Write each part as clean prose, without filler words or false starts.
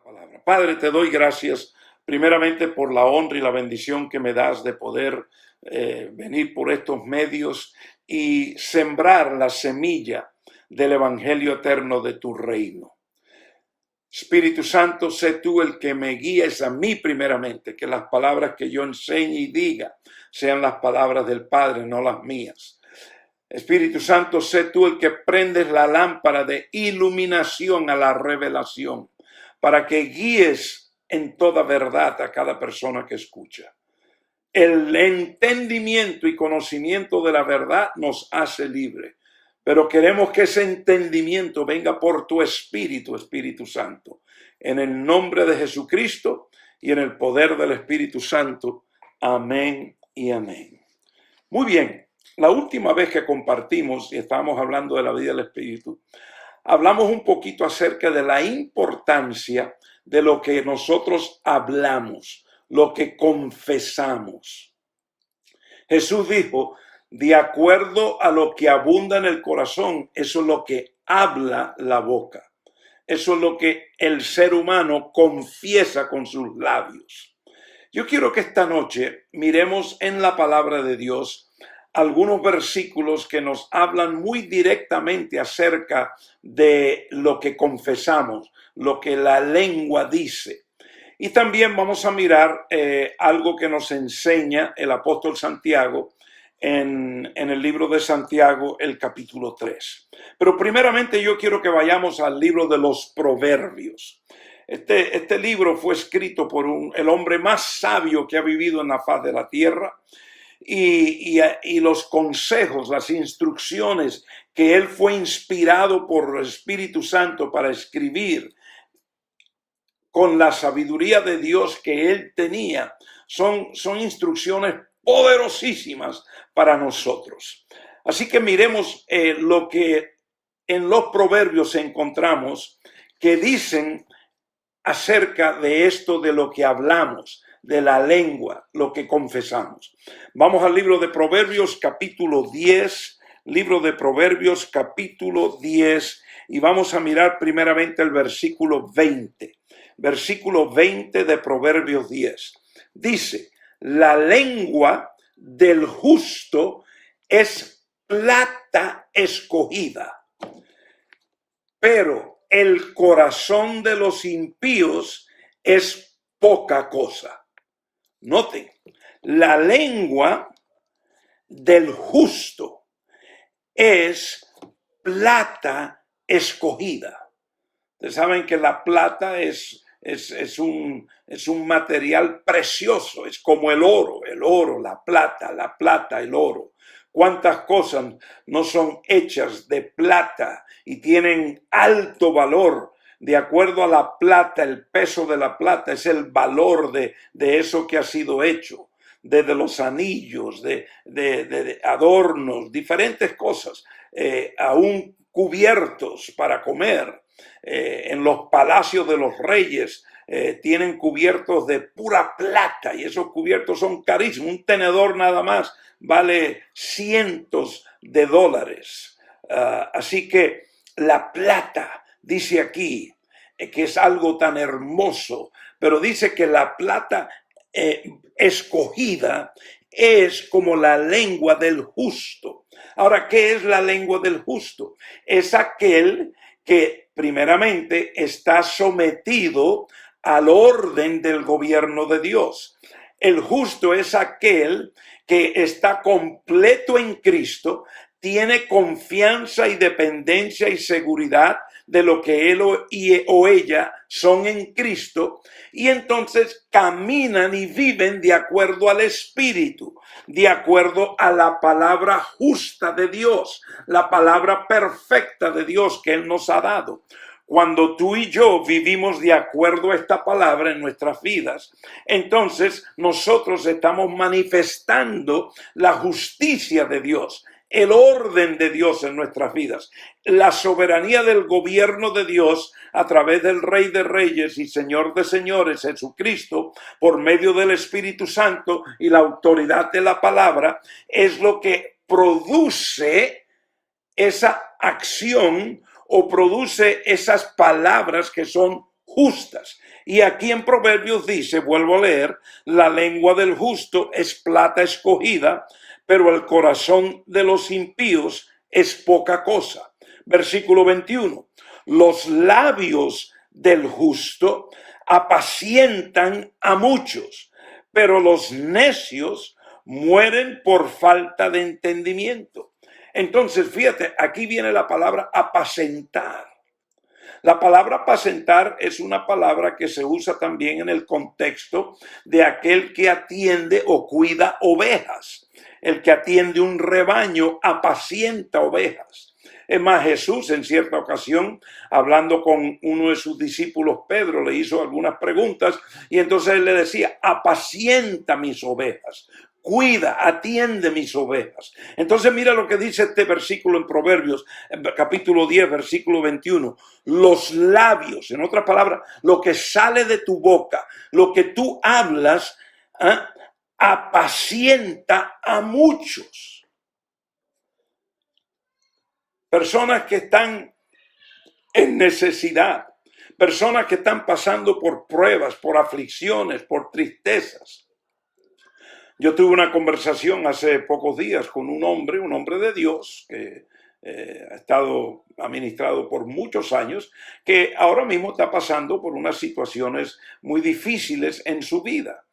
Palabra. Padre, te doy gracias primeramente por la honra y la bendición que me das de poder venir por estos medios y sembrar la semilla del Evangelio eterno de tu reino. Espíritu Santo, sé tú el que me guíes a mí primeramente, que las palabras que yo enseñe y diga sean las palabras del Padre, no las mías. Espíritu Santo, sé tú el que prendes la lámpara de iluminación a la revelación, para que guíes en toda verdad a cada persona que escucha. El entendimiento y conocimiento de la verdad nos hace libre, pero queremos que ese entendimiento venga por tu Espíritu, Espíritu Santo. En el nombre de Jesucristo y en el poder del Espíritu Santo. Amén y amén. Muy bien, la última vez que compartimos y estábamos hablando de la vida del Espíritu, hablamos un poquito acerca de la importancia de lo que nosotros hablamos, lo que confesamos. Jesús dijo, de acuerdo a lo que abunda en el corazón, eso es lo que habla la boca. Eso es lo que el ser humano confiesa con sus labios. Yo quiero que esta noche miremos en la palabra de Dios algunos versículos que nos hablan muy directamente acerca de lo que confesamos, lo que la lengua dice. Y también vamos a mirar algo que nos enseña el apóstol Santiago en el libro de Santiago, el capítulo 3. Pero primeramente yo quiero que vayamos al libro de los Proverbios. Este libro fue escrito por el hombre más sabio que ha vivido en la faz de la tierra. Y los consejos, las instrucciones que él fue inspirado por el Espíritu Santo para escribir con la sabiduría de Dios que él tenía, son instrucciones poderosísimas para nosotros. Así que miremos lo que en los proverbios encontramos que dicen acerca de esto de lo que hablamos, de la lengua, lo que confesamos. Vamos al libro de Proverbios capítulo 10, libro de Proverbios capítulo 10, y vamos a mirar primeramente el versículo 20. Versículo 20 de Proverbios 10. Dice, la lengua del justo es plata escogida, pero el corazón de los impíos es poca cosa. Noten, la lengua del justo es plata escogida. Ustedes saben que la plata es un material precioso, es como el oro, la plata, el oro. ¿Cuántas cosas no son hechas de plata y tienen alto valor? De acuerdo a la plata, el peso de la plata es el valor de eso que ha sido hecho. Desde los anillos, de adornos, diferentes cosas, aún cubiertos para comer. En los palacios de los reyes tienen cubiertos de pura plata y esos cubiertos son carísimos. Un tenedor nada más vale cientos de dólares. Así que la plata, dice aquí, que es algo tan hermoso, pero dice que la plata escogida es como la lengua del justo. Ahora, ¿qué es la lengua del justo? Es aquel que primeramente está sometido al orden del gobierno de Dios. El justo es aquel que está completo en Cristo, tiene confianza y dependencia y seguridad de lo que él o ella son en Cristo, y entonces caminan y viven de acuerdo al Espíritu, de acuerdo a la palabra justa de Dios, la palabra perfecta de Dios que Él nos ha dado. Cuando tú y yo vivimos de acuerdo a esta palabra en nuestras vidas, entonces nosotros estamos manifestando la justicia de Dios, el orden de Dios en nuestras vidas, la soberanía del gobierno de Dios a través del Rey de Reyes y Señor de Señores, Jesucristo, por medio del Espíritu Santo y la autoridad de la palabra, es lo que produce esa acción o produce esas palabras que son justas. Y aquí en Proverbios dice, vuelvo a leer, la lengua del justo es plata escogida, pero el corazón de los impíos es poca cosa. Versículo 21, los labios del justo apacientan a muchos, pero los necios mueren por falta de entendimiento. Entonces, fíjate, aquí viene la palabra apacentar. La palabra apacentar es una palabra que se usa también en el contexto de aquel que atiende o cuida ovejas. El que atiende un rebaño apacienta ovejas. Es más, Jesús en cierta ocasión, hablando con uno de sus discípulos, Pedro, le hizo algunas preguntas y entonces él le decía, apacienta mis ovejas. Cuida, atiende mis ovejas. Entonces mira lo que dice este versículo en Proverbios, capítulo 10, versículo 21. Los labios, en otras palabras, lo que sale de tu boca, lo que tú hablas, apacienta a muchos. Personas que están en necesidad, personas que están pasando por pruebas, por aflicciones, por tristezas. Yo tuve una conversación hace pocos días con un hombre de Dios, que ha estado administrado por muchos años, que ahora mismo está pasando por unas situaciones muy difíciles en su vida.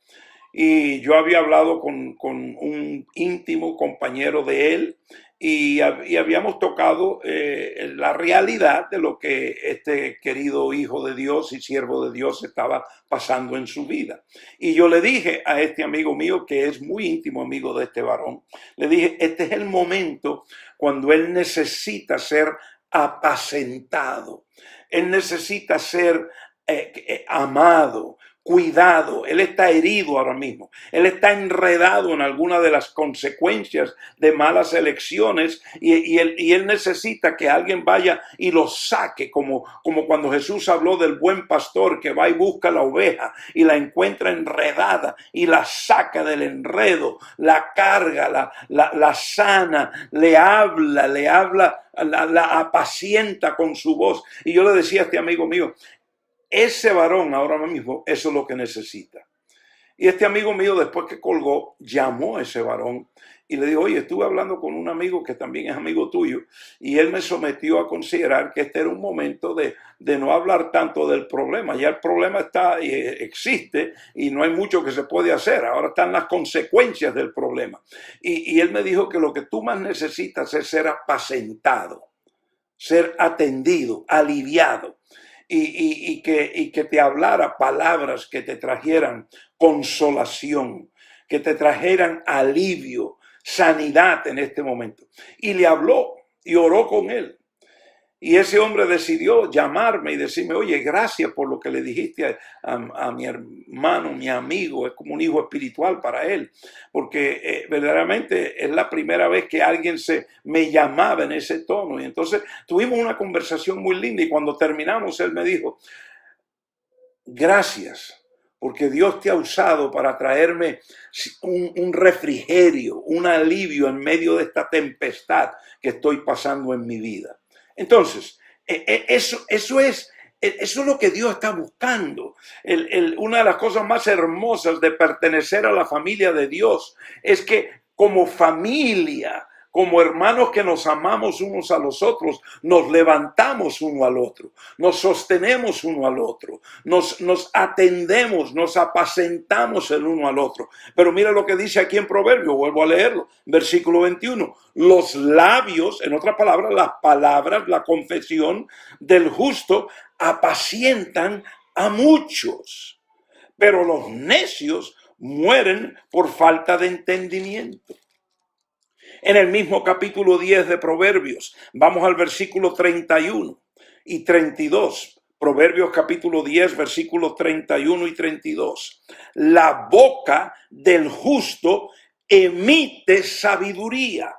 Y yo había hablado con un íntimo compañero de él y habíamos tocado la realidad de lo que este querido hijo de Dios y siervo de Dios estaba pasando en su vida. Y yo le dije a este amigo mío, que es muy íntimo amigo de este varón, le dije, este es el momento cuando él necesita ser apacentado, él necesita ser amado, cuidado. Él está herido ahora mismo, él está enredado en alguna de las consecuencias de malas elecciones y él necesita que alguien vaya y lo saque, como cuando Jesús habló del buen pastor que va y busca la oveja y la encuentra enredada y la saca del enredo, la carga, la sana, le habla, la apacienta con su voz. Y yo le decía a este amigo mío, ese varón ahora mismo, eso es lo que necesita. Y este amigo mío, después que colgó, llamó a ese varón y le dijo, oye, estuve hablando con un amigo que también es amigo tuyo y él me sometió a considerar que este era un momento de no hablar tanto del problema. Ya el problema está, existe y no hay mucho que se puede hacer. Ahora están las consecuencias del problema. Y él me dijo que lo que tú más necesitas es ser apacentado, ser atendido, aliviado. Y que te hablara palabras que te trajeran consolación, que te trajeran alivio, sanidad en este momento. Y le habló y oró con él. Y ese hombre decidió llamarme y decirme, oye, gracias por lo que le dijiste a mi hermano, mi amigo, es como un hijo espiritual para él, porque verdaderamente es la primera vez que alguien me llamaba en ese tono. Y entonces tuvimos una conversación muy linda y cuando terminamos él me dijo, gracias, porque Dios te ha usado para traerme un refrigerio, un alivio en medio de esta tempestad que estoy pasando en mi vida. Entonces, eso es lo que Dios está buscando. Una de las cosas más hermosas de pertenecer a la familia de Dios es que como familia, como hermanos que nos amamos unos a los otros, nos levantamos uno al otro, nos sostenemos uno al otro, nos atendemos, nos apacentamos el uno al otro. Pero mira lo que dice aquí en Proverbios, vuelvo a leerlo, versículo 21. Los labios, en otras palabras, las palabras, la confesión del justo apacientan a muchos, pero los necios mueren por falta de entendimiento. En el mismo capítulo 10 de Proverbios, vamos al versículo 31 y 32. Proverbios capítulo 10, versículos 31 y 32. La boca del justo emite sabiduría,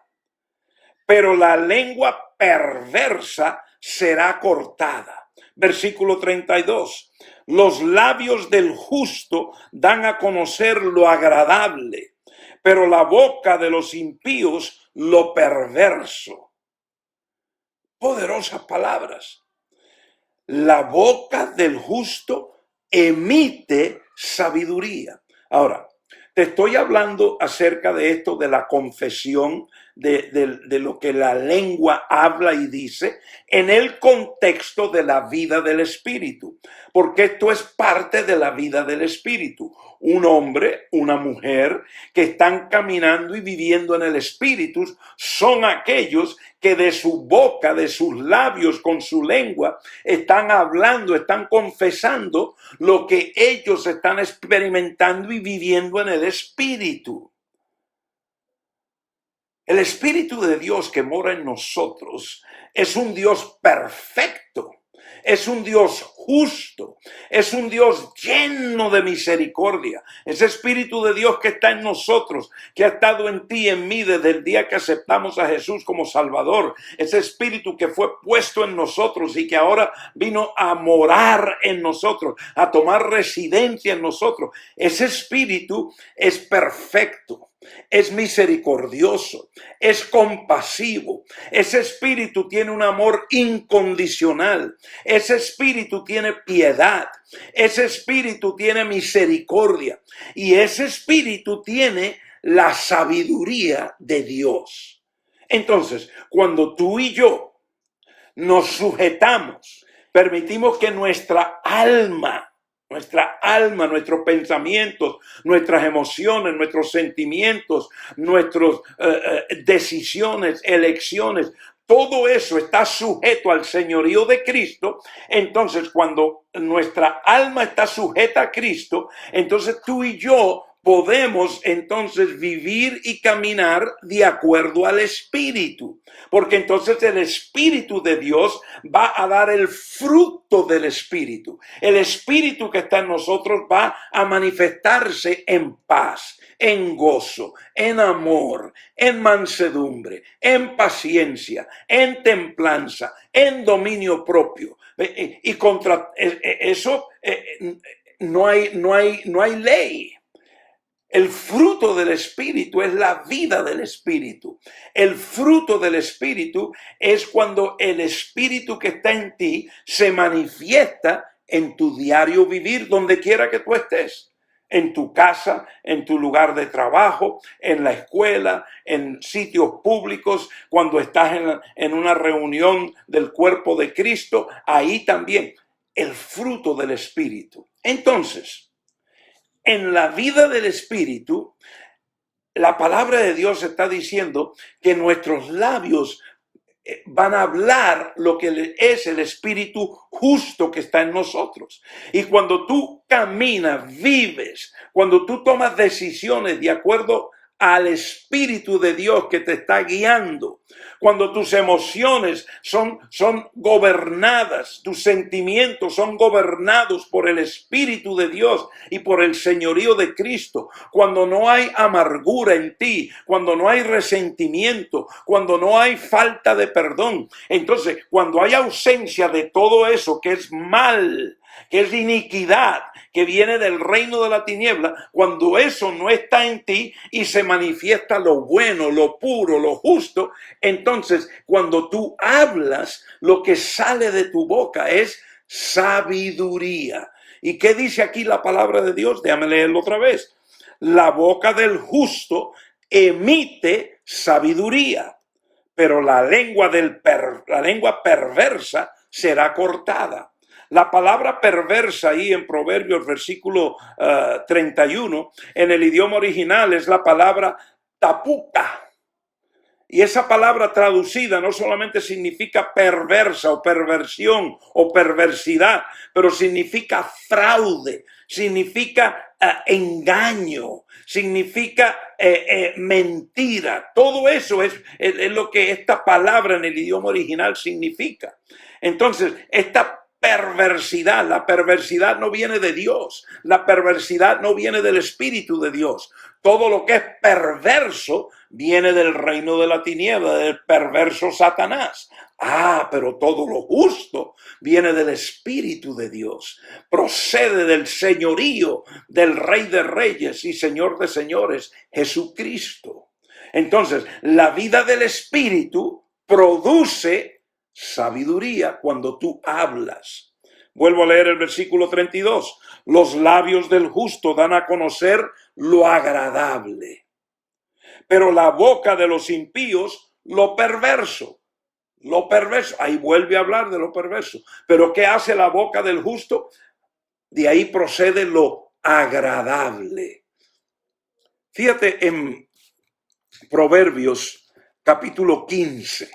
pero la lengua perversa será cortada. Versículo 32. Los labios del justo dan a conocer lo agradable, pero la boca de los impíos lo perverso. Poderosas palabras. La boca del justo emite sabiduría. Ahora, te estoy hablando acerca de esto, de la confesión, de lo que la lengua habla y dice, en el contexto de la vida del Espíritu, porque esto es parte de la vida del Espíritu. Un hombre, una mujer que están caminando y viviendo en el Espíritu son aquellos que de su boca, de sus labios, con su lengua, están hablando, están confesando lo que ellos están experimentando y viviendo en el Espíritu. El Espíritu de Dios que mora en nosotros es un Dios perfecto, es un Dios justo, es un Dios lleno de misericordia. Ese Espíritu de Dios que está en nosotros, que ha estado en ti y en mí desde el día que aceptamos a Jesús como Salvador. Ese Espíritu que fue puesto en nosotros y que ahora vino a morar en nosotros, a tomar residencia en nosotros. Ese Espíritu es perfecto. Es misericordioso, es compasivo. Ese espíritu tiene un amor incondicional. Ese espíritu tiene piedad. Ese espíritu tiene misericordia. Y ese espíritu tiene la sabiduría de Dios. Entonces, cuando tú y yo nos sujetamos, permitimos que nuestra alma, nuestros pensamientos, nuestras emociones, nuestros sentimientos, nuestras decisiones, elecciones, todo eso está sujeto al señorío de Cristo. Entonces, cuando nuestra alma está sujeta a Cristo, entonces tú y yo podemos entonces vivir y caminar de acuerdo al Espíritu, porque entonces el Espíritu de Dios va a dar el fruto del Espíritu. El Espíritu que está en nosotros va a manifestarse en paz, en gozo, en amor, en mansedumbre, en paciencia, en templanza, en dominio propio. Y contra eso no hay ley. El fruto del Espíritu es la vida del Espíritu. El fruto del Espíritu es cuando el Espíritu que está en ti se manifiesta en tu diario vivir, donde quiera que tú estés. En tu casa, en tu lugar de trabajo, en la escuela, en sitios públicos, cuando estás en una reunión del cuerpo de Cristo, ahí también el fruto del Espíritu. Entonces, en la vida del Espíritu, la palabra de Dios está diciendo que nuestros labios van a hablar lo que es el Espíritu justo que está en nosotros. Y cuando tú caminas, vives, cuando tú tomas decisiones de acuerdo al Espíritu de Dios que te está guiando, cuando tus emociones son gobernadas, tus sentimientos son gobernados por el Espíritu de Dios y por el señorío de Cristo, cuando no hay amargura en ti, cuando no hay resentimiento, cuando no hay falta de perdón, entonces cuando hay ausencia de todo eso que es mal, que es iniquidad, que viene del reino de la tiniebla, cuando eso no está en ti y se manifiesta lo bueno, lo puro, lo justo, entonces cuando tú hablas, lo que sale de tu boca es sabiduría. ¿Y qué dice aquí la palabra de Dios? Déjame leerlo otra vez. La boca del justo emite sabiduría, pero la lengua perversa será cortada. La palabra perversa ahí en Proverbios, versículo 31, en el idioma original es la palabra tapuca. Y esa palabra traducida no solamente significa perversa o perversión o perversidad, pero significa fraude, significa engaño, significa mentira. Todo eso es lo que esta palabra en el idioma original significa. Entonces, la perversidad no viene de Dios, la perversidad no viene del Espíritu de Dios. Todo lo que es perverso viene del reino de la tiniebla, del perverso Satanás. Pero todo lo justo viene del Espíritu de Dios, procede del señorío del Rey de Reyes y Señor de Señores, Jesucristo. Entonces, la vida del Espíritu produce sabiduría cuando tú hablas. Vuelvo a leer el versículo 32. Los labios del justo dan a conocer lo agradable, pero la boca de los impíos lo perverso. Lo perverso, ahí vuelve a hablar de lo perverso. Pero ¿qué hace la boca del justo? De ahí procede lo agradable. Fíjate en Proverbios capítulo 15,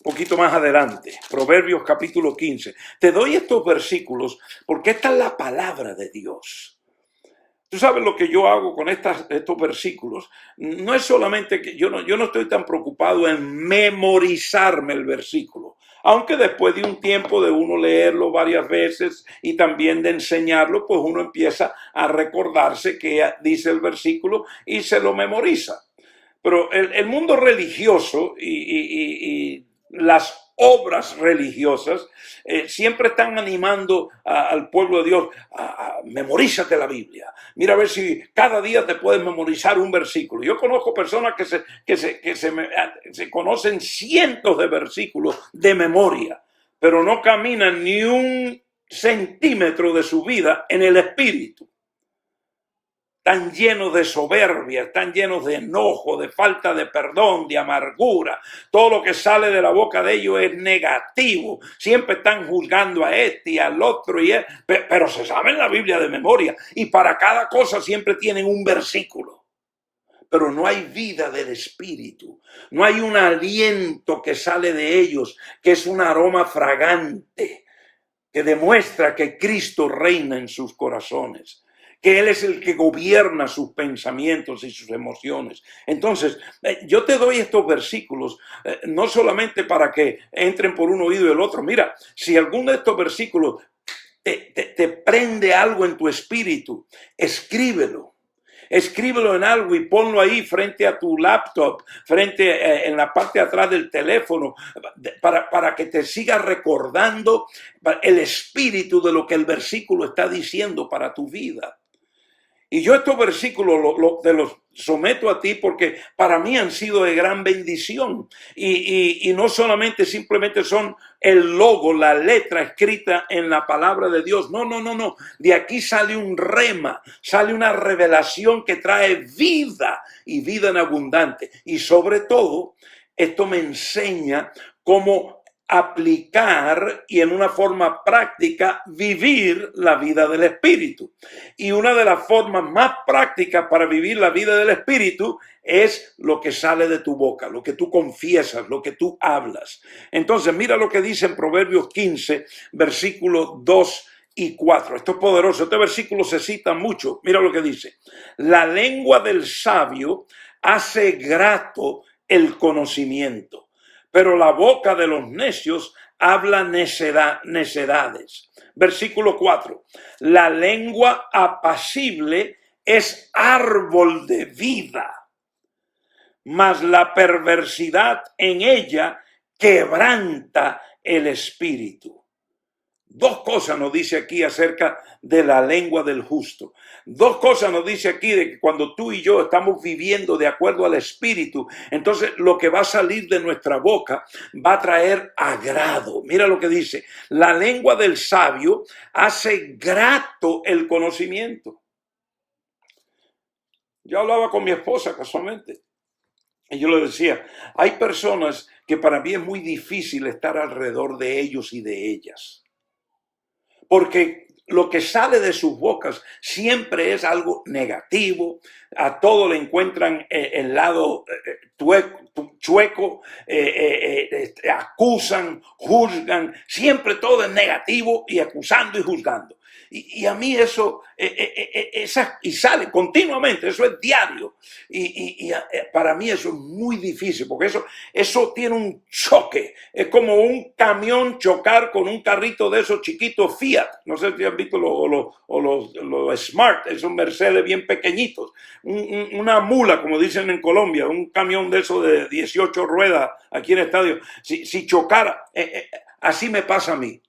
un poquito más adelante, Proverbios capítulo 15. Te doy estos versículos porque esta es la palabra de Dios. Tú sabes lo que yo hago con estos versículos. No es solamente que yo no estoy tan preocupado en memorizarme el versículo, aunque después de un tiempo de uno leerlo varias veces y también de enseñarlo, pues uno empieza a recordarse que dice el versículo y se lo memoriza. Pero el mundo religioso y las obras religiosas siempre están animando al pueblo de Dios a memorízate la Biblia. Mira a ver si cada día te puedes memorizar un versículo. Yo conozco personas que se conocen cientos de versículos de memoria, pero no caminan ni un centímetro de su vida en el espíritu. Están llenos de soberbia, están llenos de enojo, de falta de perdón, de amargura. Todo lo que sale de la boca de ellos es negativo. Siempre están juzgando a este y al otro, pero se saben la Biblia de memoria. Y para cada cosa siempre tienen un versículo. Pero no hay vida del espíritu. No hay un aliento que sale de ellos, que es un aroma fragante, que demuestra que Cristo reina en sus corazones, que Él es el que gobierna sus pensamientos y sus emociones. Entonces, yo te doy estos versículos no solamente para que entren por un oído y el otro. Mira, si alguno de estos versículos te prende algo en tu espíritu, escríbelo. Escríbelo en algo y ponlo ahí frente a tu laptop, en la parte de atrás del teléfono, para que te siga recordando el espíritu de lo que el versículo está diciendo para tu vida. Y yo estos versículos te los someto a ti porque para mí han sido de gran bendición. Y no solamente simplemente son el logo, la letra escrita en la palabra de Dios. No. De aquí sale un rema, sale una revelación que trae vida y vida en abundante. Y sobre todo, esto me enseña cómo aplicar y en una forma práctica vivir la vida del Espíritu. Y una de las formas más prácticas para vivir la vida del Espíritu es lo que sale de tu boca, lo que tú confiesas, lo que tú hablas. Entonces, mira lo que dice en Proverbios 15, versículos 2 y 4. Esto es poderoso. Este versículo se cita mucho. Mira lo que dice. La lengua del sabio hace grato el conocimiento, pero la boca de los necios habla necedades. Versículo 4. La lengua apacible es árbol de vida, mas la perversidad en ella quebranta el espíritu. Dos cosas nos dice aquí acerca de la lengua del justo. Dos cosas nos dice aquí de que cuando tú y yo estamos viviendo de acuerdo al Espíritu, entonces lo que va a salir de nuestra boca va a traer agrado. Mira lo que dice. La lengua del sabio hace grato el conocimiento. Yo hablaba con mi esposa casualmente y yo le decía, hay personas que para mí es muy difícil estar alrededor de ellos y de ellas, porque lo que sale de sus bocas siempre es algo negativo. A todo le encuentran el lado chueco, acusan, juzgan, siempre todo es negativo y acusando y juzgando. Y a mí eso, y sale continuamente, eso es diario. Y para mí eso es muy difícil, porque eso tiene un choque. Es como un camión chocar con un carrito de esos chiquitos Fiat. No sé si han visto los Smart, esos Mercedes bien pequeñitos. Una mula, como dicen en Colombia, un camión de esos de 18 ruedas aquí en el estadio. Si chocara, así me pasa a mí.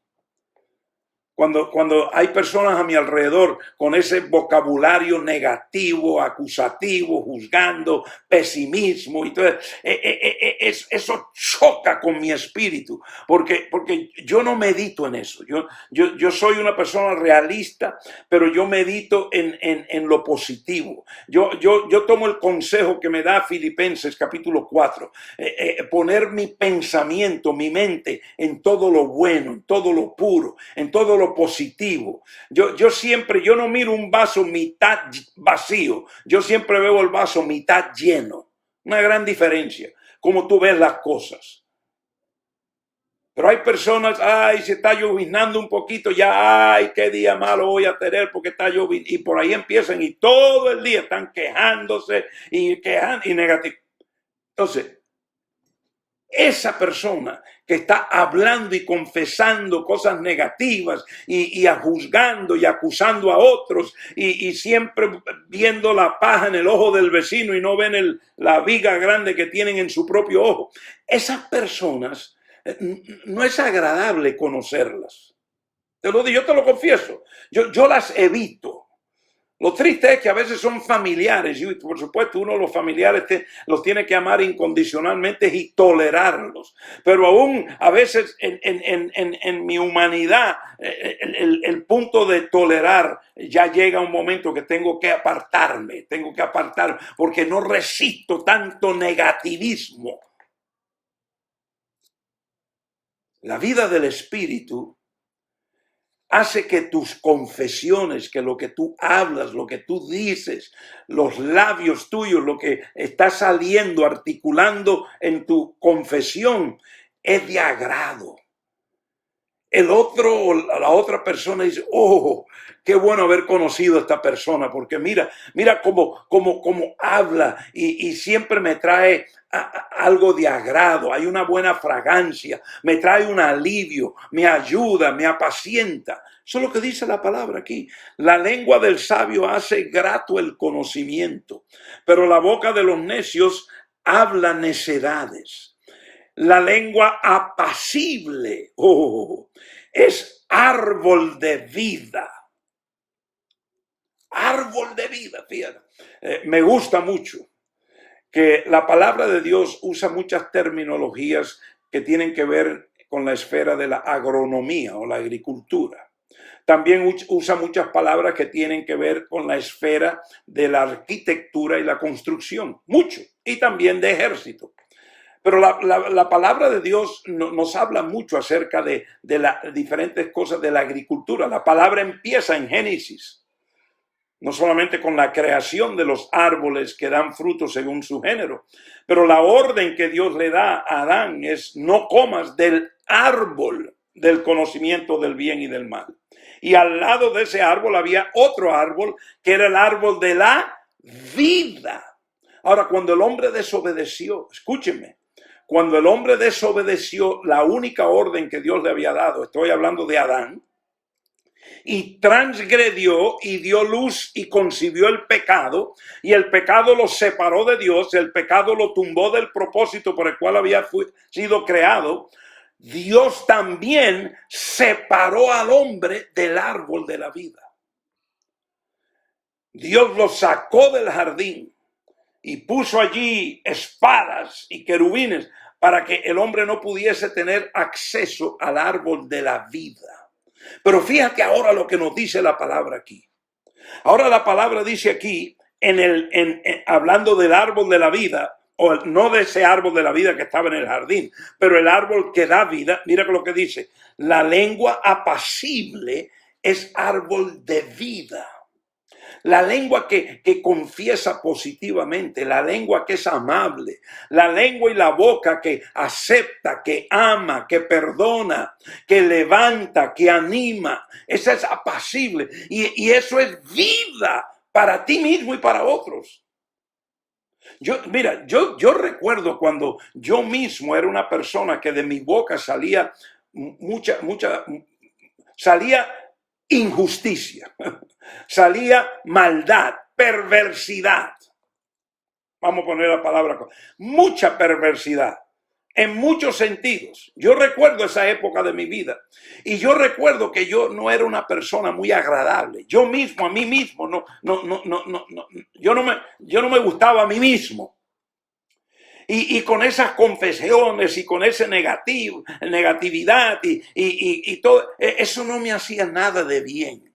Cuando hay personas a mi alrededor con ese vocabulario negativo, acusativo, juzgando, pesimismo, y todo, eso choca con mi espíritu, porque yo no medito en eso. Yo soy una persona realista, pero yo medito en lo positivo. Yo tomo el consejo que me da Filipenses capítulo 4, poner mi pensamiento, mi mente en todo lo bueno, en todo lo puro, en todo lo positivo. Yo no miro un vaso mitad vacío, yo siempre veo el vaso mitad lleno. Una gran diferencia, como tú ves las cosas. Pero hay personas, ay, se está lloviznando un poquito, ya, ay, qué día malo voy a tener porque está lloviznando. Y por ahí empiezan y todo el día están quejándose y quejando y negativo. Entonces, esa persona que está hablando y confesando cosas negativas y juzgando y acusando a otros y siempre viendo la paja en el ojo del vecino y no ven la viga grande que tienen en su propio ojo. Esas personas no es agradable conocerlas. Yo te lo confieso. Yo las evito. Lo triste es que a veces son familiares y por supuesto uno de los familiares los tiene que amar incondicionalmente y tolerarlos. Pero aún a veces en mi humanidad el punto de tolerar ya llega un momento que tengo que apartar porque no resisto tanto negativismo. La vida del espíritu hace que tus confesiones, que lo que tú hablas, lo que tú dices, los labios tuyos, lo que está saliendo, articulando en tu confesión, es de agrado. El otro, la otra persona dice, oh, qué bueno haber conocido a esta persona, porque mira cómo habla y siempre me trae algo de agrado, hay una buena fragancia, me trae un alivio, me ayuda, me apacienta. Eso es lo que dice la palabra aquí. La lengua del sabio hace grato el conocimiento, pero la boca de los necios habla necedades. La lengua apacible es árbol de vida. Árbol de vida, fíjate. Me gusta mucho que la palabra de Dios usa muchas terminologías que tienen que ver con la esfera de la agronomía o la agricultura. También usa muchas palabras que tienen que ver con la esfera de la arquitectura y la construcción, mucho, y también de ejército. Pero la palabra de Dios nos habla mucho acerca de las diferentes cosas de la agricultura. La palabra empieza en Génesis, no solamente con la creación de los árboles que dan frutos según su género, pero la orden que Dios le da a Adán es no comas del árbol del conocimiento del bien y del mal. Y al lado de ese árbol había otro árbol que era el árbol de la vida. Ahora, cuando el hombre desobedeció, escúcheme, cuando el hombre desobedeció la única orden que Dios le había dado, estoy hablando de Adán, y transgredió y dio luz y concibió el pecado, y el pecado lo separó de Dios, el pecado lo tumbó del propósito por el cual había sido creado, Dios también separó al hombre del árbol de la vida. Dios lo sacó del jardín y puso allí espadas y querubines para que el hombre no pudiese tener acceso al árbol de la vida. Pero fíjate ahora lo que nos dice la palabra aquí. Ahora la palabra dice aquí, hablando del árbol de la vida, o no de ese árbol de la vida que estaba en el jardín, pero el árbol que da vida, mira lo que dice, la lengua apacible es árbol de vida. La lengua que confiesa positivamente, la lengua que es amable, la lengua y la boca que acepta, que ama, que perdona, que levanta, que anima, esa es apacible y eso es vida para ti mismo y para otros. Yo recuerdo cuando yo mismo era una persona que de mi boca salía salía injusticia, salía maldad, perversidad. Vamos a poner la palabra, mucha perversidad. en muchos sentidos. Yo recuerdo esa época de mi vida y yo recuerdo que yo no era una persona muy agradable. Yo mismo, a mí mismo, yo no me gustaba a mí mismo. Y con esas confesiones y con esa negatividad y todo, eso no me hacía nada de bien.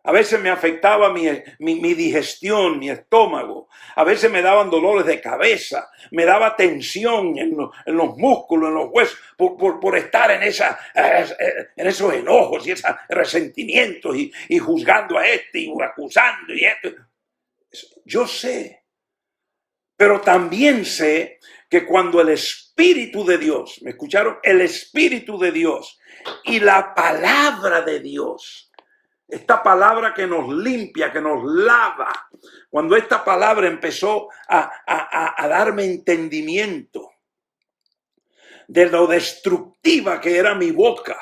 A veces me afectaba mi digestión, mi estómago. A veces me daban dolores de cabeza, me daba tensión en los músculos, en los huesos, por estar en esos enojos y esos resentimientos y juzgando a este y acusando y esto. Yo sé, pero también sé que cuando el Espíritu de Dios, ¿me escucharon? El Espíritu de Dios y la palabra de Dios, esta palabra que nos limpia, que nos lava, cuando esta palabra empezó a darme entendimiento de lo destructiva que era mi boca,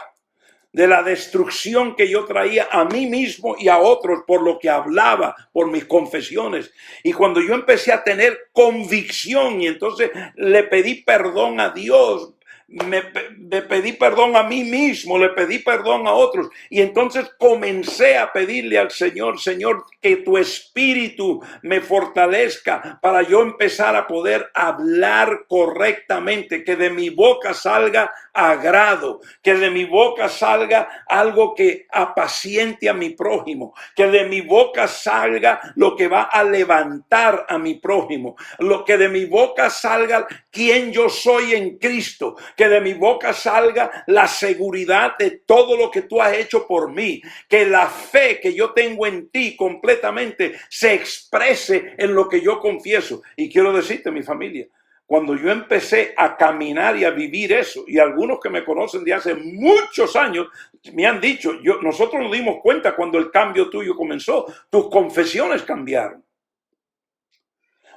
de la destrucción que yo traía a mí mismo y a otros por lo que hablaba, por mis confesiones. Y cuando yo empecé a tener convicción y entonces le pedí perdón a Dios, me pedí perdón a mí mismo, le pedí perdón a otros y entonces comencé a pedirle al Señor, Señor, que tu Espíritu me fortalezca para yo empezar a poder hablar correctamente, que de mi boca salga agrado, que de mi boca salga algo que apaciente a mi prójimo, que de mi boca salga lo que va a levantar a mi prójimo, lo que de mi boca salga quien yo soy en Cristo, que de mi boca salga la seguridad de todo lo que tú has hecho por mí, que la fe que yo tengo en ti completamente se exprese en lo que yo confieso. Y quiero decirte, mi familia, cuando yo empecé a caminar y a vivir eso, y algunos que me conocen de hace muchos años me han dicho, nosotros nos dimos cuenta cuando el cambio tuyo comenzó, tus confesiones cambiaron.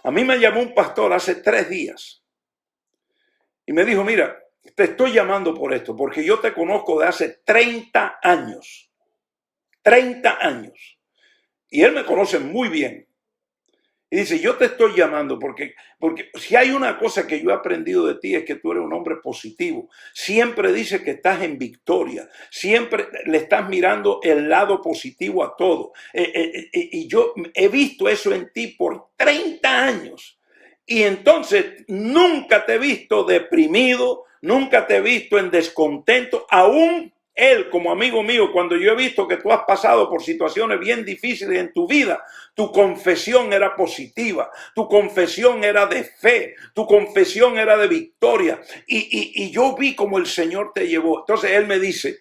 A mí me llamó un pastor hace 3 días y me dijo, mira, te estoy llamando por esto, porque yo te conozco de hace 30 años. 30 años. Y él me conoce muy bien. Y dice, yo te estoy llamando porque si hay una cosa que yo he aprendido de ti es que tú eres un hombre positivo. Siempre dices que estás en victoria. Siempre le estás mirando el lado positivo a todo. Y yo he visto eso en ti por 30 años. Y entonces nunca te he visto deprimido, nunca te he visto en descontento, aún él como amigo mío, cuando yo he visto que tú has pasado por situaciones bien difíciles en tu vida, tu confesión era positiva, tu confesión era de fe, tu confesión era de victoria. Y yo vi como el Señor te llevó. Entonces él me dice,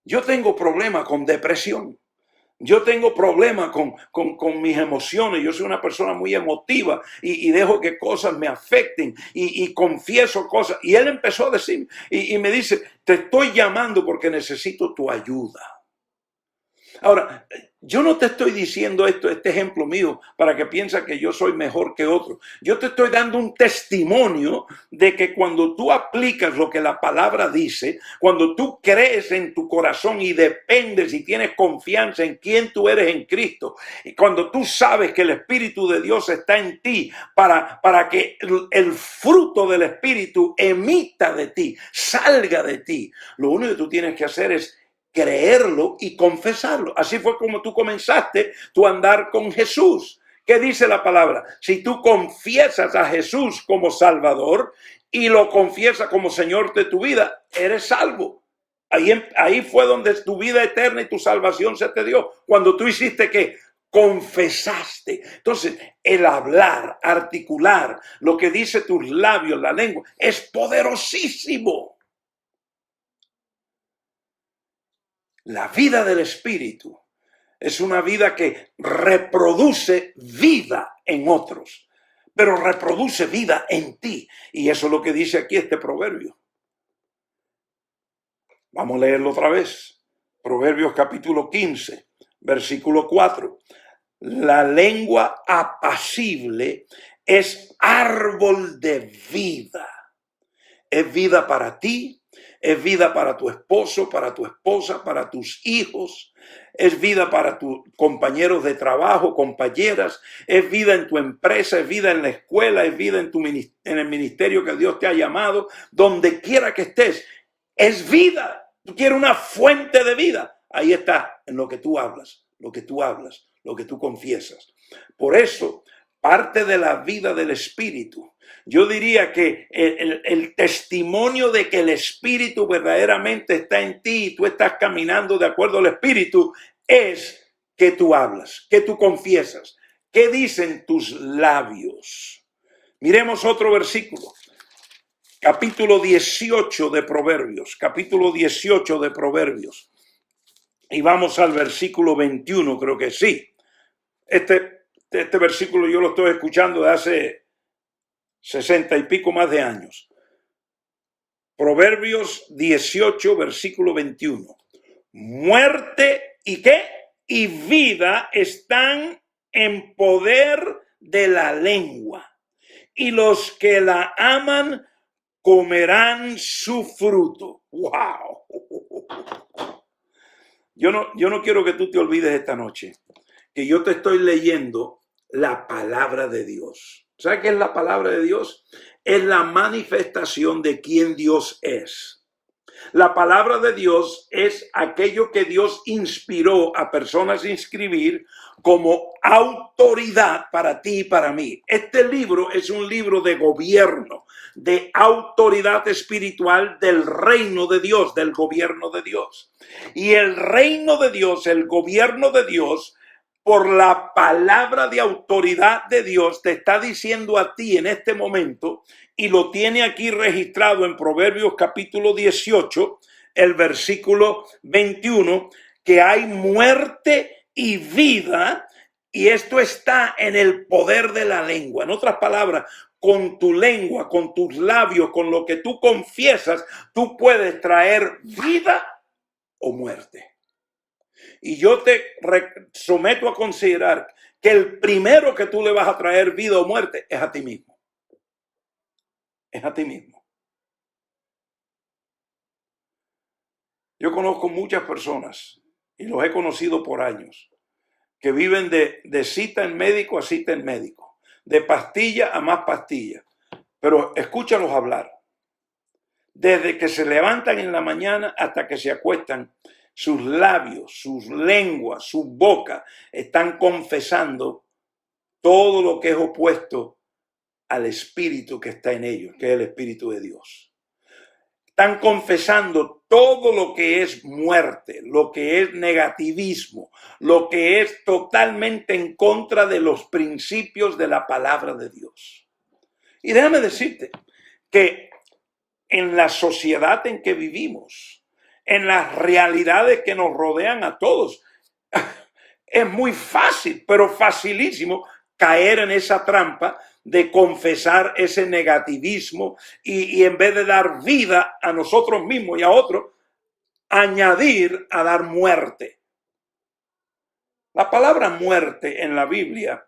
yo tengo problemas con depresión. Yo tengo problemas con mis emociones. Yo soy una persona muy emotiva y dejo que cosas me afecten y confieso cosas. Y él empezó a decir, y me dice, te estoy llamando porque necesito tu ayuda. Ahora, yo no te estoy diciendo este ejemplo mío para que pienses que yo soy mejor que otro. Yo te estoy dando un testimonio de que cuando tú aplicas lo que la palabra dice, cuando tú crees en tu corazón y dependes y tienes confianza en quién tú eres en Cristo, y cuando tú sabes que el Espíritu de Dios está en ti para que el fruto del Espíritu emita de ti, salga de ti, lo único que tú tienes que hacer es creerlo y confesarlo. Así fue como tú comenzaste tu andar con Jesús. ¿Qué dice la palabra? Si tú confiesas a Jesús como Salvador y lo confiesas como Señor de tu vida, eres salvo. Ahí fue donde tu vida eterna y tu salvación se te dio. Cuando tú hiciste ¿qué? Confesaste. Entonces, el hablar, articular, lo que dice tus labios, la lengua, es poderosísimo. La vida del Espíritu es una vida que reproduce vida en otros, pero reproduce vida en ti. Y eso es lo que dice aquí este proverbio. Vamos a leerlo otra vez. Proverbios capítulo 15, versículo 4. La lengua apacible es árbol de vida Es vida para ti, es vida para tu esposo, para tu esposa, para tus hijos, es vida para tus compañeros de trabajo, compañeras, es vida en tu empresa, es vida en la escuela, es vida en el ministerio que Dios te ha llamado, donde quiera que estés, es vida. Tú quieres una fuente de vida, ahí está en lo que tú hablas, lo que tú hablas, lo que tú confiesas. Por eso, parte de la vida del Espíritu, yo diría que el testimonio de que el Espíritu verdaderamente está en ti y tú estás caminando de acuerdo al Espíritu es que tú hablas, que tú confiesas. ¿Qué dicen tus labios? Miremos otro versículo. Capítulo 18 de Proverbios. Capítulo 18 de Proverbios. Y vamos al versículo 21, creo que sí. Este versículo yo lo estoy escuchando de hace 60 y pico más de años. Proverbios 18, versículo 21. Muerte y ¿qué? Y vida están en poder de la lengua, y los que la aman comerán su fruto. ¡Wow! Yo no quiero que tú te olvides esta noche que yo te estoy leyendo la palabra de Dios. ¿Sabes qué es la palabra de Dios? Es la manifestación de quién Dios es. La palabra de Dios es aquello que Dios inspiró a personas a escribir como autoridad para ti y para mí. Este libro es un libro de gobierno, de autoridad espiritual del reino de Dios, del gobierno de Dios. Y el reino de Dios, el gobierno de Dios, por la palabra de autoridad de Dios, te está diciendo a ti en este momento, y lo tiene aquí registrado en Proverbios capítulo 18, el versículo 21, que hay muerte y vida, y esto está en el poder de la lengua. En otras palabras, con tu lengua, con tus labios, con lo que tú confiesas, tú puedes traer vida o muerte. Y yo te someto a considerar que el primero que tú le vas a traer vida o muerte es a ti mismo. Es a ti mismo. Yo conozco muchas personas, y los he conocido por años, que viven de cita en médico a cita en médico, de pastilla a más pastilla. Pero escúchalos hablar. Desde que se levantan en la mañana hasta que se acuestan, sus labios, sus lenguas, su boca están confesando todo lo que es opuesto al espíritu que está en ellos, que es el Espíritu de Dios. Están confesando todo lo que es muerte, lo que es negativismo, lo que es totalmente en contra de los principios de la palabra de Dios. Y déjame decirte que en la sociedad en que vivimos, en las realidades que nos rodean a todos, es muy fácil, pero facilísimo caer en esa trampa de confesar ese negativismo y en vez de dar vida a nosotros mismos y a otros, añadir a dar muerte. La palabra muerte en la Biblia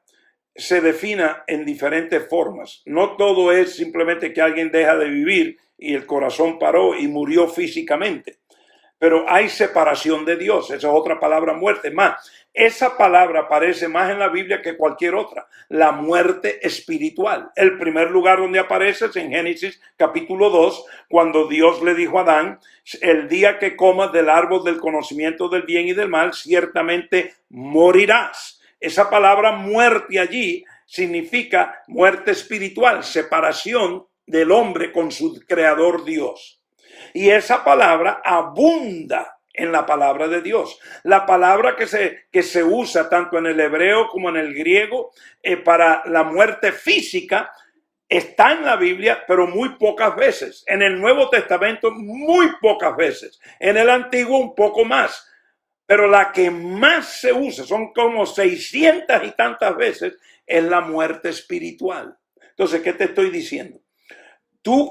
se define en diferentes formas. No todo es simplemente que alguien deja de vivir y el corazón paró y murió físicamente. Pero hay separación de Dios. Esa es otra palabra, muerte. Más, esa palabra aparece más en la Biblia que cualquier otra. La muerte espiritual. El primer lugar donde aparece es en Génesis capítulo 2, cuando Dios le dijo a Adán, el día que comas del árbol del conocimiento del bien y del mal, ciertamente morirás. Esa palabra muerte allí significa muerte espiritual, separación del hombre con su creador Dios. Y esa palabra abunda en la palabra de Dios. La palabra que se usa tanto en el hebreo como en el griego para la muerte física está en la Biblia, pero muy pocas veces. En el Nuevo Testamento, muy pocas veces. En el Antiguo, un poco más. Pero la que más se usa, son como 600 y tantas veces, es la muerte espiritual. Entonces, ¿qué te estoy diciendo?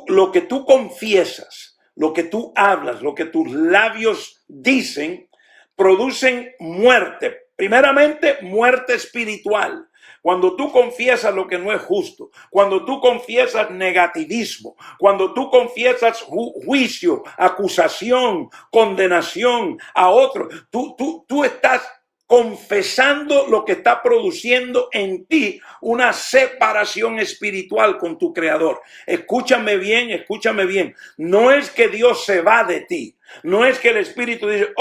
Lo que tú confiesas, lo que tú hablas, lo que tus labios dicen, producen muerte. Primeramente, muerte espiritual. Cuando tú confiesas lo que no es justo, cuando tú confiesas negativismo, cuando tú confiesas juicio, acusación, condenación a otro, tú estás confesando lo que está produciendo en ti una separación espiritual con tu Creador. Escúchame bien, escúchame bien. No es que Dios se va de ti. No es que el Espíritu dice,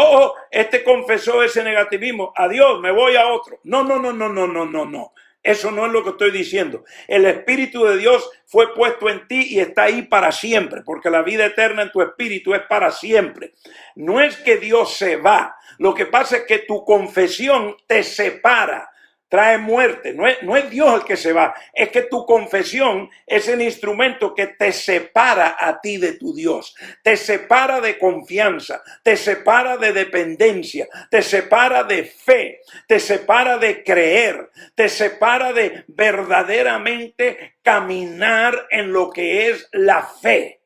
este confesó ese negativismo, adiós, me voy a otro. No. Eso no es lo que estoy diciendo. El Espíritu de Dios fue puesto en ti y está ahí para siempre, porque la vida eterna en tu espíritu es para siempre. No es que Dios se va. Lo que pasa es que tu confesión te separa, trae muerte. No es Dios el que se va, es que tu confesión es el instrumento que te separa a ti de tu Dios, te separa de confianza, te separa de dependencia, te separa de fe, te separa de creer, te separa de verdaderamente caminar en lo que es la fe.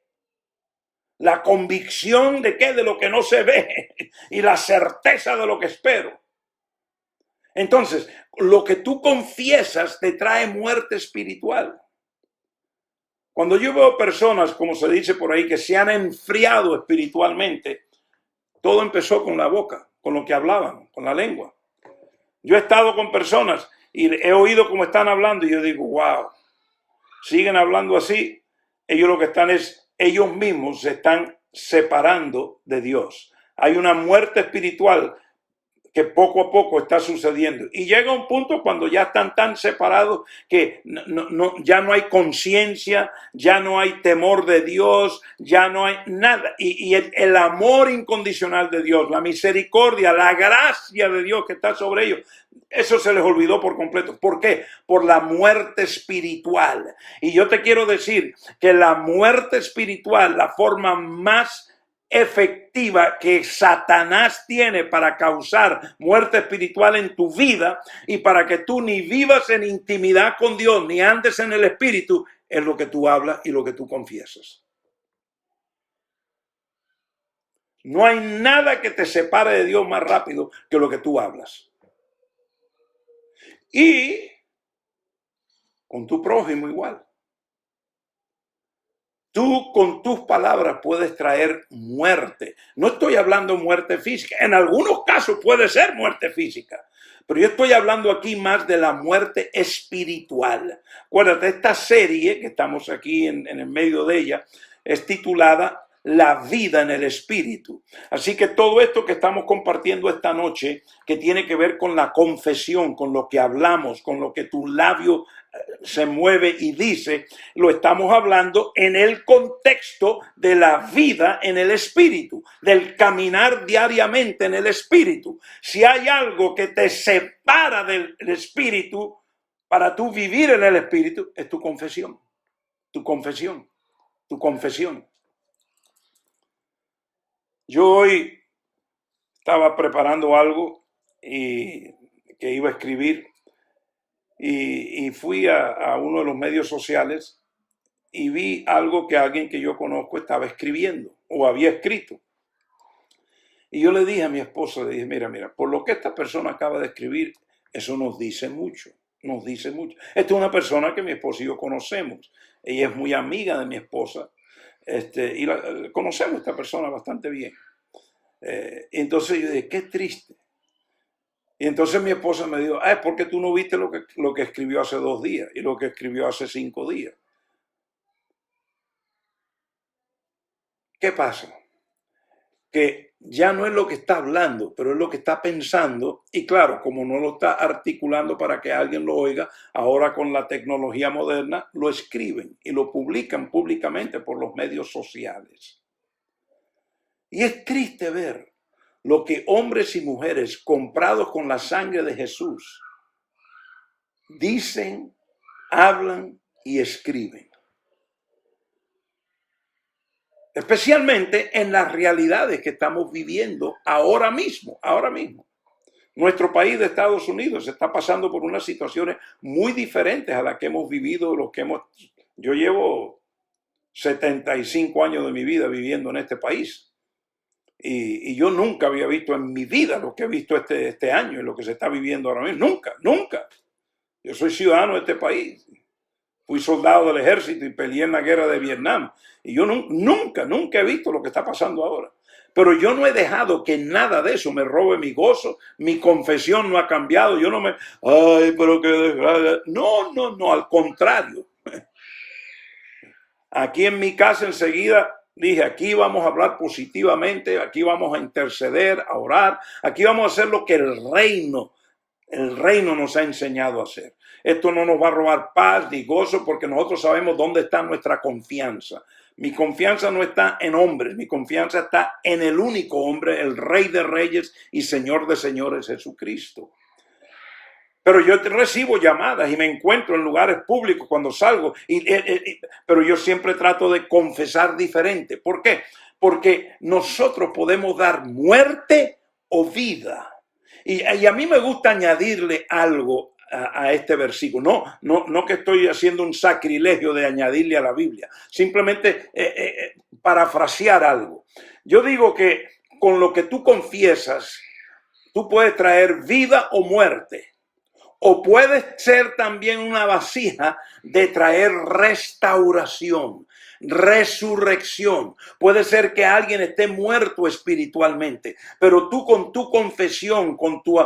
La convicción de que de lo que no se ve y la certeza de lo que espero. Entonces, lo que tú confiesas te trae muerte espiritual. Cuando yo veo personas, como se dice por ahí, que se han enfriado espiritualmente, todo empezó con la boca, con lo que hablaban, con la lengua. Yo he estado con personas y he oído cómo están hablando y yo digo, wow, siguen hablando así. Ellos lo que están es, ellos mismos se están separando de Dios. Hay una muerte espiritual que poco a poco está sucediendo. Y llega un punto cuando ya están tan separados que ya no hay conciencia, ya no hay temor de Dios, ya no hay nada. Y el amor incondicional de Dios, la misericordia, la gracia de Dios que está sobre ellos, eso se les olvidó por completo. ¿Por qué? Por la muerte espiritual. Y yo te quiero decir que la muerte espiritual, la forma más efectiva que Satanás tiene para causar muerte espiritual en tu vida y para que tú ni vivas en intimidad con Dios ni andes en el espíritu, es lo que tú hablas y lo que tú confiesas. No hay nada que te separe de Dios más rápido que lo que tú hablas. Y con tu prójimo igual. Tú con tus palabras puedes traer muerte. No estoy hablando de muerte física. En algunos casos puede ser muerte física. Pero yo estoy hablando aquí más de la muerte espiritual. Acuérdate, esta serie, que estamos aquí en el medio de ella, es titulada La vida en el espíritu. Así que todo esto que estamos compartiendo esta noche, que tiene que ver con la confesión, con lo que hablamos, con lo que tu labio se mueve y dice, lo estamos hablando en el contexto de la vida en el espíritu, del caminar diariamente en el espíritu. Si hay algo que te separa del espíritu para tú vivir en el espíritu, es tu confesión, tu confesión, tu confesión. Yo hoy estaba preparando algo que iba a escribir y fui a uno de los medios sociales y vi algo que alguien que yo conozco estaba escribiendo o había escrito. Y yo le dije a mi esposa, le dije, mira, por lo que esta persona acaba de escribir, eso nos dice mucho, nos dice mucho. Esta es una persona que mi esposa y yo conocemos. Ella es muy amiga de mi esposa y conocemos a esta persona bastante bien. Entonces yo dije, qué triste. Y entonces mi esposa me dijo, es porque tú no viste lo que escribió hace 2 días y lo que escribió hace 5 días. ¿Qué pasa? Que ya no es lo que está hablando, pero es lo que está pensando. Y claro, como no lo está articulando para que alguien lo oiga, ahora con la tecnología moderna lo escriben y lo publican públicamente por los medios sociales. Y es triste ver lo que hombres y mujeres comprados con la sangre de Jesús dicen, hablan y escriben. Especialmente en las realidades que estamos viviendo ahora mismo. Nuestro país de Estados Unidos está pasando por unas situaciones muy diferentes a las que hemos vivido, yo llevo 75 años de mi vida viviendo en este país. Y yo nunca había visto en mi vida lo que he visto este año y lo que se está viviendo ahora mismo. Nunca. Yo soy ciudadano de este país. Fui soldado del ejército y peleé en la guerra de Vietnam. Y yo nunca he visto lo que está pasando ahora. Pero yo no he dejado que nada de eso me robe mi gozo. Mi confesión no ha cambiado. Yo no me... Ay, pero qué desgracia. No, al contrario. Aquí en mi casa enseguida dije, aquí vamos a hablar positivamente, aquí vamos a interceder, a orar, aquí vamos a hacer lo que el reino nos ha enseñado a hacer. Esto no nos va a robar paz ni gozo porque nosotros sabemos dónde está nuestra confianza. Mi confianza no está en hombres, mi confianza está en el único hombre, el Rey de Reyes y Señor de Señores, Jesucristo. Pero yo recibo llamadas y me encuentro en lugares públicos cuando salgo, pero yo siempre trato de confesar diferente. ¿Por qué? Porque nosotros podemos dar muerte o vida. Y a mí me gusta añadirle algo a este versículo. No que estoy haciendo un sacrilegio de añadirle a la Biblia, simplemente parafrasear algo. Yo digo que con lo que tú confiesas, tú puedes traer vida o muerte. O puede ser también una vasija de traer restauración, resurrección. Puede ser que alguien esté muerto espiritualmente, pero tú con tu confesión, con tu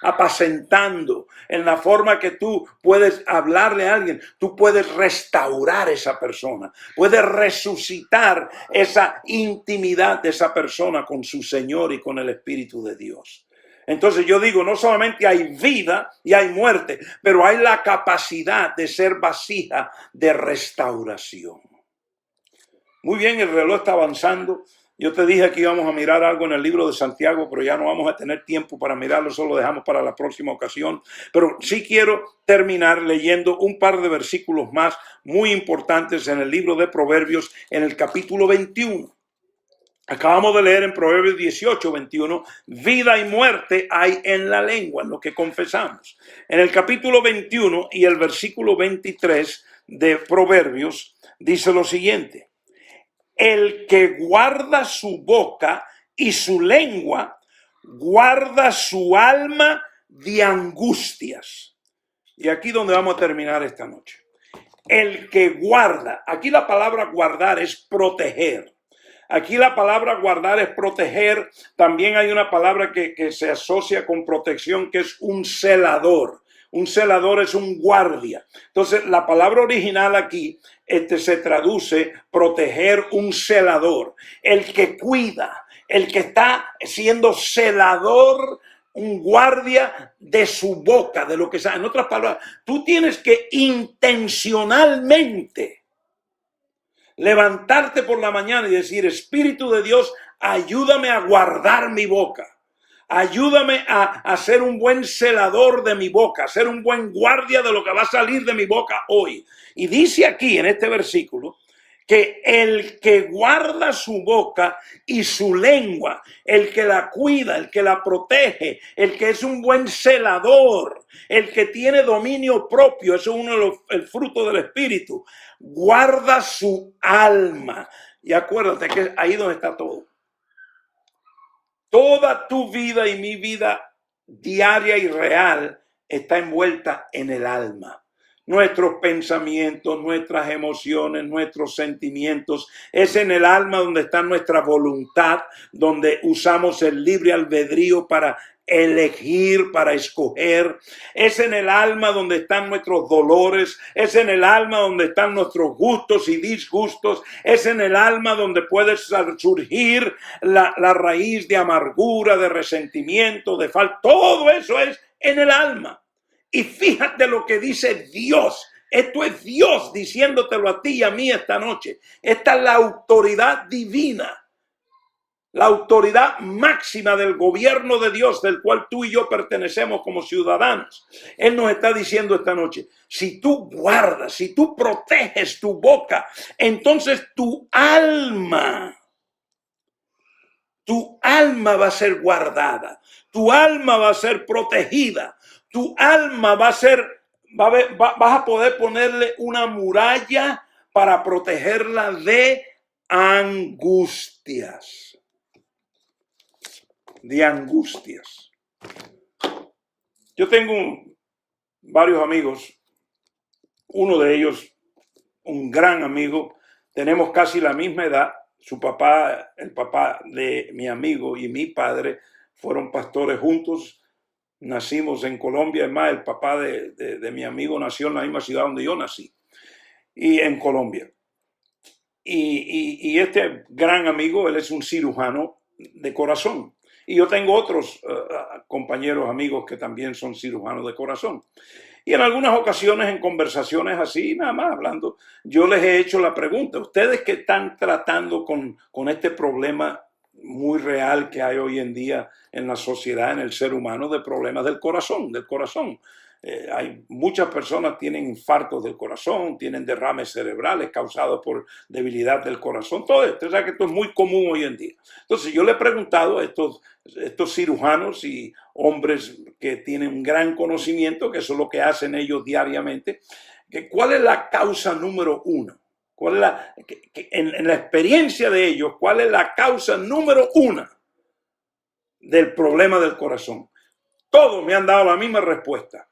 apacentando, en la forma que tú puedes hablarle a alguien, tú puedes restaurar a esa persona, puedes resucitar esa intimidad de esa persona con su Señor y con el Espíritu de Dios. Entonces yo digo, no solamente hay vida y hay muerte, pero hay la capacidad de ser vasija de restauración. Muy bien, el reloj está avanzando. Yo te dije que íbamos a mirar algo en el libro de Santiago, pero ya no vamos a tener tiempo para mirarlo, solo lo dejamos para la próxima ocasión. Pero sí quiero terminar leyendo un par de versículos más muy importantes en el libro de Proverbios, en el capítulo 21. Acabamos de leer en Proverbios 18, 21, vida y muerte hay en la lengua, en lo que confesamos. En el capítulo 21 y el versículo 23 de Proverbios dice lo siguiente: el que guarda su boca y su lengua, guarda su alma de angustias. Y aquí donde vamos a terminar esta noche. El que guarda, aquí la palabra guardar es proteger. Aquí la palabra guardar es proteger. También hay una palabra que se asocia con protección, que es un celador. Un celador es un guardia. Entonces, la palabra original aquí se traduce proteger, un celador. El que cuida, el que está siendo celador, un guardia de su boca, de lo que sea. En otras palabras, tú tienes que intencionalmente levantarte por la mañana y decir: Espíritu de Dios, ayúdame a guardar mi boca. Ayúdame a ser un buen celador de mi boca, a ser un buen guardia de lo que va a salir de mi boca hoy. Y dice aquí en este versículo que el que guarda su boca y su lengua, el que la cuida, el que la protege, el que es un buen celador, el que tiene dominio propio, eso es uno de el fruto del Espíritu, guarda su alma. Y acuérdate que ahí donde está todo. Toda tu vida y mi vida diaria y real está envuelta en el alma. Nuestros pensamientos, nuestras emociones, nuestros sentimientos, es en el alma donde está nuestra voluntad, donde usamos el libre albedrío para elegir, para escoger. Es en el alma donde están nuestros dolores, es en el alma donde están nuestros gustos y disgustos, es en el alma donde puede surgir la raíz de amargura, de resentimiento, de falta. Todo eso es en el alma. Y fíjate lo que dice Dios. Esto es Dios diciéndotelo a ti y a mí esta noche. Esta es la autoridad divina, la autoridad máxima del gobierno de Dios, del cual tú y yo pertenecemos como ciudadanos. Él nos está diciendo esta noche: si tú guardas, si tú proteges tu boca, entonces tu alma va a ser guardada, tu alma va a ser protegida, tu alma va a ser, vas a poder ponerle una muralla para protegerla de angustias. De angustias. Yo tengo varios amigos, uno de ellos, un gran amigo, tenemos casi la misma edad. Su papá, el papá de mi amigo y mi padre fueron pastores juntos. Nacimos en Colombia, es más, el papá de mi amigo nació en la misma ciudad donde yo nací, y en Colombia. Y este gran amigo, él es un cirujano de corazón. Y yo tengo otros compañeros, amigos que también son cirujanos de corazón. Y en algunas ocasiones, en conversaciones así, nada más hablando, yo les he hecho la pregunta, ustedes que están tratando con este problema muy real que hay hoy en día en la sociedad, en el ser humano, de problemas del corazón, del corazón. Hay muchas personas tienen infartos del corazón, tienen derrames cerebrales causados por debilidad del corazón, todo esto, o sea que esto es muy común hoy en día. Entonces yo le he preguntado a estos cirujanos y hombres que tienen un gran conocimiento, que eso es lo que hacen ellos diariamente, que cuál es la causa número uno, cuál es en la experiencia de ellos, cuál es la causa número uno del problema del corazón. Todos me han dado la misma respuesta: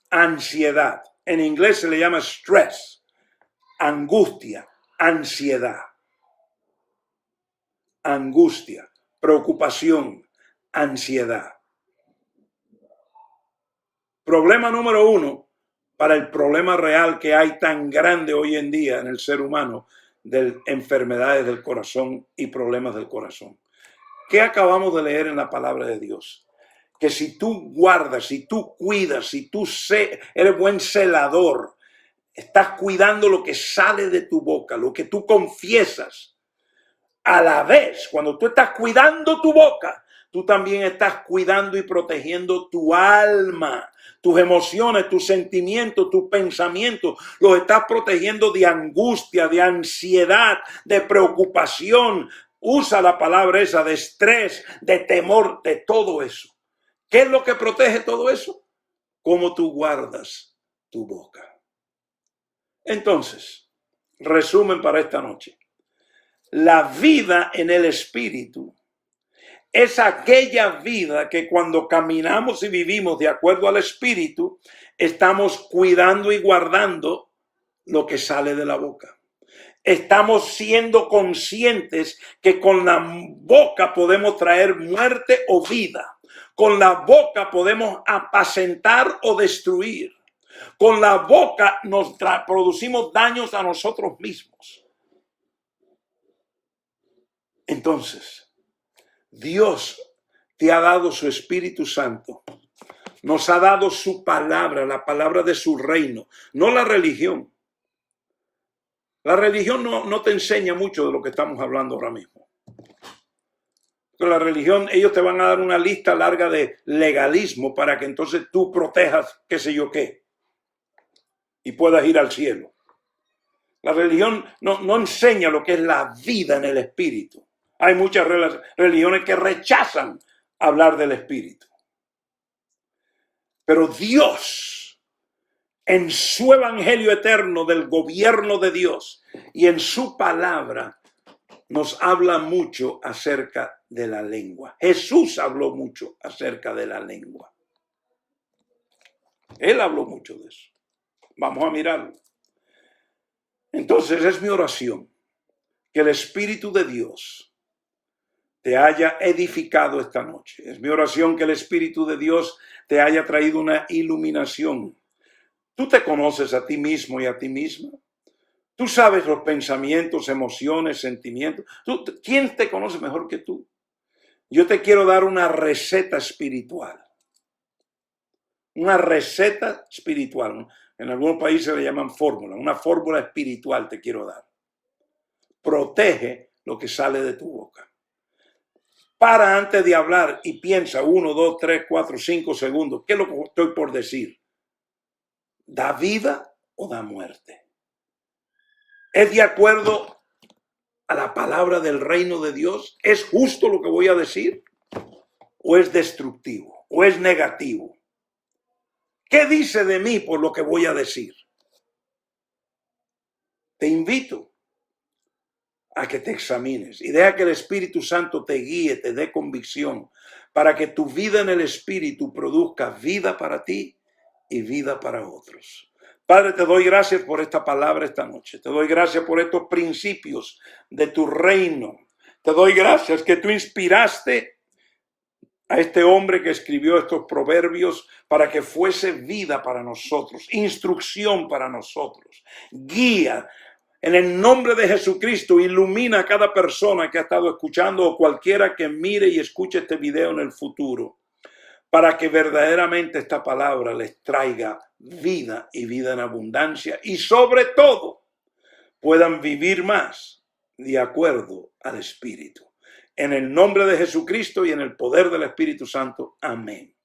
ansiedad. En inglés se le llama stress, angustia, ansiedad. Angustia, preocupación, ansiedad. Problema número uno para el problema real que hay tan grande hoy en día en el ser humano de enfermedades del corazón y problemas del corazón. ¿Qué acabamos de leer en la palabra de Dios? Que si tú guardas, si tú cuidas, si tú eres buen celador, estás cuidando lo que sale de tu boca, lo que tú confiesas. A la vez, cuando tú estás cuidando tu boca, tú también estás cuidando y protegiendo tu alma, tus emociones, tus sentimientos, tus pensamientos. Los estás protegiendo de angustia, de ansiedad, de preocupación. Usa la palabra esa, de estrés, de temor, de todo eso. ¿Qué es lo que protege todo eso? Cómo tú guardas tu boca. Entonces, resumen para esta noche. La vida en el Espíritu es aquella vida que cuando caminamos y vivimos de acuerdo al Espíritu, estamos cuidando y guardando lo que sale de la boca. Estamos siendo conscientes que con la boca podemos traer muerte o vida. Con la boca podemos apacentar o destruir. Con la boca nos producimos daños a nosotros mismos. Entonces, Dios te ha dado su Espíritu Santo. Nos ha dado su palabra, la palabra de su reino, no la religión. La religión no te enseña mucho de lo que estamos hablando ahora mismo. Con la religión, ellos te van a dar una lista larga de legalismo para que entonces tú protejas qué sé yo qué y puedas ir al cielo. La religión no enseña lo que es la vida en el Espíritu. Hay muchas religiones que rechazan hablar del Espíritu. Pero Dios, en su evangelio eterno del gobierno de Dios y en su palabra, nos habla mucho acerca de la lengua. Jesús habló mucho acerca de la lengua. Él habló mucho de eso. Vamos a mirarlo. Entonces es mi oración que el Espíritu de Dios te haya edificado esta noche. Es mi oración que el Espíritu de Dios te haya traído una iluminación. Tú te conoces a ti mismo y a ti misma. Tú sabes los pensamientos, emociones, sentimientos. ¿Quién te conoce mejor que tú? Yo te quiero dar una receta espiritual. Una receta espiritual. En algunos países le llaman fórmula. Una fórmula espiritual te quiero dar. Protege lo que sale de tu boca. Para antes de hablar y piensa 1, 2, 3, 4, 5 segundos. ¿Qué es lo que estoy por decir? ¿Da vida o da muerte? ¿Es de acuerdo a la palabra del reino de Dios? ¿Es justo lo que voy a decir? ¿O es destructivo? ¿O es negativo? ¿Qué dice de mí por lo que voy a decir? Te invito a que te examines y deja que el Espíritu Santo te guíe, te dé convicción para que tu vida en el Espíritu produzca vida para ti y vida para otros. Padre, te doy gracias por esta palabra esta noche. Te doy gracias por estos principios de tu reino. Te doy gracias que tú inspiraste a este hombre que escribió estos proverbios para que fuese vida para nosotros, instrucción para nosotros, guía. En el nombre de Jesucristo, ilumina a cada persona que ha estado escuchando o cualquiera que mire y escuche este video en el futuro, para que verdaderamente esta palabra les traiga vida y vida en abundancia y sobre todo puedan vivir más de acuerdo al Espíritu. En el nombre de Jesucristo y en el poder del Espíritu Santo. Amén.